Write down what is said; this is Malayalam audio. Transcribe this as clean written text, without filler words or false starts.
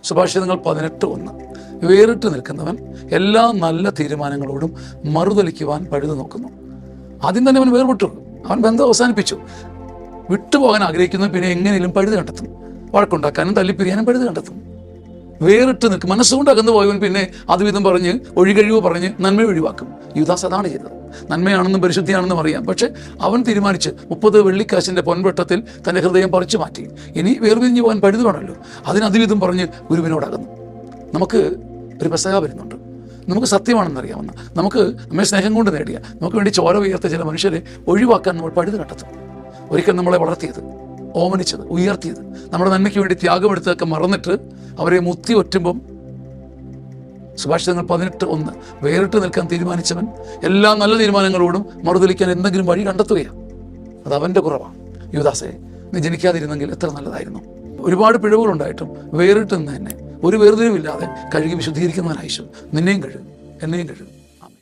സുഭാഷിതങ്ങൾ 18:1. വേറിട്ട് നിൽക്കുന്നവൻ എല്ലാ നല്ല തീരുമാനങ്ങളോടും മറുതലിക്കുവാൻ പഴുതു നോക്കുന്നു. ആദ്യം തന്നെ അവൻ വേർപെട്ടു, അവൻ ബന്ധം അവസാനിപ്പിച്ചു. വിട്ടുപോകാൻ ആഗ്രഹിക്കുന്നു, പിന്നെ എങ്ങനെയും പഴുത് കണ്ടെത്തും. വഴക്കുണ്ടാക്കാനും തല്ലിപ്പിരിയാനും പഴുത് കണ്ടെത്തും. വേറിട്ട് നിൽക്കും. മനസ്സുകൊണ്ട് അകന്നു പോയവൻ പിന്നെ അതുവിധം പറഞ്ഞ് ഒഴികഴിവ് പറഞ്ഞ് നന്മ ഒഴിവാക്കും. യുദാസ് അതാണ് ചെയ്തത്. നന്മയാണെന്നും പരിശുദ്ധിയാണെന്നും അറിയാം, പക്ഷെ അവൻ തീരുമാനിച്ച് 30 വെള്ളിക്കാശിൻ്റെ പൊൻവെട്ടത്തിൽ തൻ്റെ ഹൃദയം പറിച്ചു മാറ്റി. ഇനി വേർപിരിഞ്ഞു പോകാൻ പഴുത് വേണമല്ലോ, അതിനതുവിധം പറഞ്ഞ് ഗുരുവിനോടകന്നു. നമുക്ക് ഒരു പെസഹ വരുന്നുണ്ട്. നമുക്ക് സത്യമാണെന്നറിയാവുന്ന, നമുക്ക് നമ്മെ സ്നേഹം കൊണ്ട് നേടിയ, നമുക്ക് വേണ്ടി ചോര ഉയർത്തിയ ചില മനുഷ്യരെ ഒഴിവാക്കാൻ നമ്മൾ പഴുത് കണ്ടെത്തും. ഒരിക്കൽ നമ്മളെ വളർത്തിയത്, ഓമനിച്ചത്, ഉയർത്തിയത്, നമ്മുടെ നന്മയ്ക്ക് വേണ്ടി ത്യാഗമെടുത്തൊക്കെ മറന്നിട്ട് അവരെ മുത്തി ഒറ്റുമ്പം സുഭാഷിതങ്ങൾ 18:1 വേറിട്ട് നിൽക്കാൻ തീരുമാനിച്ചവൻ എല്ലാ നല്ല തീരുമാനങ്ങളോടും മറുതലിക്കാൻ എന്തെങ്കിലും വഴി കണ്ടെത്തുകയാണ്. അത് അവൻ്റെ കുറവാണ്. യുദാസേ, നീ ജനിക്കാതിരുന്നെങ്കിൽ എത്ര നല്ലതായിരുന്നു. ഒരുപാട് പിഴവുകളുണ്ടായിട്ടും വേറിട്ട് നിന്ന് തന്നെ ഒരു വേർതിരിവില്ലാതെ കഴുകി വിശുദ്ധീകരിക്കുന്നവനായിശു നിന്നെയും കഴുകും, എന്നെയും കഴുകും.